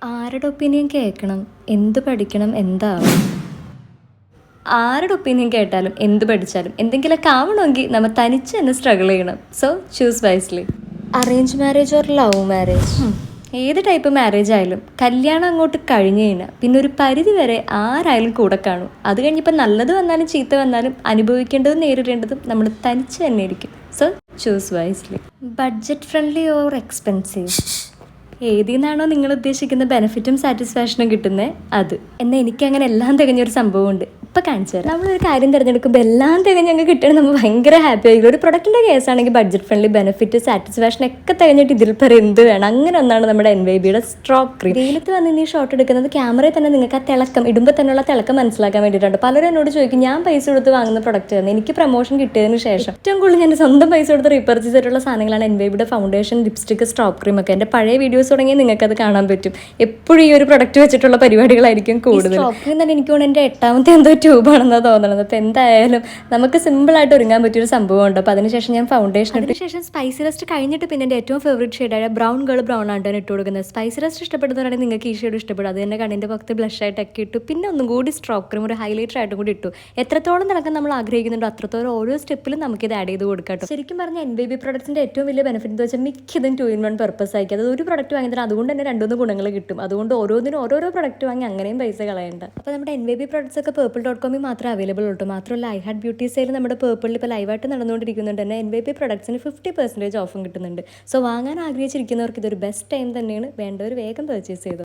ആരുടെ ഒപ്പീനിയൻ കേൾക്കണം, എന്ത് പഠിക്കണം, എന്താവും? ആരുടെ ഒപ്പീനിയൻ കേട്ടാലും എന്ത് പഠിച്ചാലും എന്തെങ്കിലുമൊക്കെ ആവണമെങ്കിൽ നമ്മൾ തനിച്ച് തന്നെ സ്ട്രഗിൾ ചെയ്യണം. So choose wisely. Arrange marriage or love marriage, ഏത് ടൈപ്പ് മാരേജ് ആയാലും കല്യാണം അങ്ങോട്ട് കഴിഞ്ഞു കഴിഞ്ഞാൽ പിന്നെ ഒരു പരിധി വരെ ആരായാലും കൂടെ കാണും. അത് കഴിഞ്ഞിപ്പോൾ നല്ലത് വന്നാലും ചീത്ത വന്നാലും അനുഭവിക്കേണ്ടതും നേരിടേണ്ടതും നമ്മൾ തനിച്ച് തന്നെ ഇരിക്കും. So choose wisely. Budget friendly or expensive, ഏതിൽ നിന്നാണോ നിങ്ങൾ ഉദ്ദേശിക്കുന്ന ബെനിഫിറ്റും സാറ്റിസ്ഫാക്ഷനും കിട്ടുന്നത് അത്. എന്നാൽ എനിക്ക് അങ്ങനെ എല്ലാം തികഞ്ഞൊരു സംഭവമുണ്ട്, ഇപ്പം കാണിച്ചു തരാം. നമ്മളൊരു കാര്യം തിരഞ്ഞെടുക്കുമ്പോൾ എല്ലാം തികഞ്ഞ് ഞങ്ങൾക്ക് കിട്ടണം, നമ്മൾ ഭയങ്കര ഹാപ്പി ആയിരിക്കും. ഒരു പ്രൊഡക്റ്റിൻ്റെ കേസാണെങ്കിൽ ബഡ്ജറ്റ് ഫ്രണ്ട്ലി, ബെനിഫിറ്റ്, സാറ്റിസ്ഫാക്ഷൻ ഒക്കെ തികഞ്ഞിട്ട് ഇതിൽ പറയും എന്ത് വേണം. അങ്ങനെ ഒന്നാണ് നമ്മുടെ NYBയുടെ സ്ട്രോക്ക് ക്രീം. വെയിലത്ത് വന്ന് ഈ ഷോട്ട് എടുക്കുന്നത് ക്യാമറയിൽ തന്നെ നിങ്ങൾക്ക് ആ തിളക്കം ഇടുമ്പോൾ തന്നെയുള്ള തിളക്കം മനസ്സിലാക്കാൻ വേണ്ടിയിട്ടുണ്ട്. പലരും എന്നോട് ചോദിക്കും, ഞാൻ പൈസ കൊടുത്ത് വാങ്ങുന്ന പ്രൊഡക്റ്റ് തന്നെ എനിക്ക് പ്രൊമോഷൻ കിട്ടിയതിന് ശേഷം ഏറ്റവും കൂടുതൽ ഞാൻ സ്വന്തം പൈസ കൊടുത്ത് റീപർച്ചേസ് ചെയ്തിട്ടുള്ള സാധനങ്ങളാണ് NYBയുടെ ഫൗണ്ടേഷൻ, ലിപ്സ്റ്റിക്, സ്ട്രോക്ക് ക്രീം ഒക്കെ. എൻ്റെ പഴയ വീഡിയോസ് തുടങ്ങി നിങ്ങൾക്കത് കാണാൻ പറ്റും. എപ്പോഴും ഈ ഒരു പ്രൊഡക്റ്റ് വെച്ചിട്ടുള്ള പരിപാടികളായിരിക്കും കൂടുതൽ. സ്ട്രോക്ക് ക്രീം തന്നെ എനിക്ക് തോന്നുന്നു എൻ്റെ 8ാമത്തെ എന്തോ ട്യൂബാണെന്നാണ് തോന്നുന്നത്. അപ്പോൾ എന്തായാലും നമുക്ക് സിമ്പിളായിട്ട് ഒരുങ്ങാൻ പറ്റിയൊരു സംഭവമുണ്ട്. അപ്പോൾ അതിനുശേഷം ഞാൻ ഫൗണ്ടേഷൻ അതിനുശേഷം സ്പൈസി റസ്റ്റ് കഴിഞ്ഞിട്ട് പിന്നെ എൻ്റെ ഏറ്റവും ഫേവറേറ്റ് ഷെയ്ഡായ ബ്രൗൺ ആണ് ഞാൻ ഇട്ട് കൊടുക്കുന്നത്. സ്പൈസി റസ്റ്റ് ഇഷ്ടപ്പെടുന്നവരാണെങ്കിൽ നിങ്ങൾക്ക് ഈ ഷെയ്ഡ് ഇഷ്ടപ്പെടും. അത് തന്നെ കണ്ണിൻ്റെ പുറത്ത് ബ്ലഷായിട്ടൊക്കെ ഇട്ടു. പിന്നെ ഒന്നും കൂടി സ്ട്രോക്ക് ക്രീം ഒരു ഹൈലൈറ്റർ ആയിട്ടും കൂടി ഇട്ടു. എത്രത്തോളം നടക്കാൻ നമ്മൾ ആഗ്രഹിക്കുന്നുണ്ടോ അത്രത്തോളം ഓരോ സ്റ്റെപ്പിലും നമുക്കിത് ആഡ് ചെയ്ത് കൊടുക്കാം. ശരിക്കും പറഞ്ഞാൽ NYB പ്രൊഡക്ട്സിൻ്റെ ഏറ്റവും വലിയ ബെനിഫിറ്റ് എന്ന് വെച്ചാൽ മിക്കതും 2-in-1 പർപ്പസ് ആയിരിക്കും. അത് ഒരു പ്രൊഡക്റ്റ് വാങ്ങിയാൽ അതുകൊണ്ട് തന്നെ 2-3 ഗുണങ്ങൾ കിട്ടും. അതുകൊണ്ട് ഓരോന്നിനും ഓരോരോ പ്രൊഡക്റ്റ് വാങ്ങി അങ്ങനെയും പൈസ കളയണ്ട. അപ്പോൾ നമ്മുടെ NYB പ്രൊഡക്ട്സ് ഒക്കെ purple.com മാത്രമേ അവൈലബിൾ ഉള്ളൂ. മാത്രമല്ല ഐഹാർട്ട് ബ്യൂട്ടി സെയിൽ നമ്മുടെ പേർപ്പിളിൽ ഇപ്പോൾ ലൈവായിട്ട് നടന്നുകൊണ്ടിരിക്കുന്നുണ്ട്. തന്നെ NYB പ്രൊഡക്ട്സിന് 50% ഓഫും കിട്ടുന്നുണ്ട്. സോ വാങ്ങാൻ ആഗ്രഹിച്ചിരിക്കുന്നവർക്ക് ഇതൊരു ബെസ്റ്റ് ടൈം തന്നെയാണ്. വേണ്ടവർ വേഗം പർച്ചേസ് ചെയ്തു.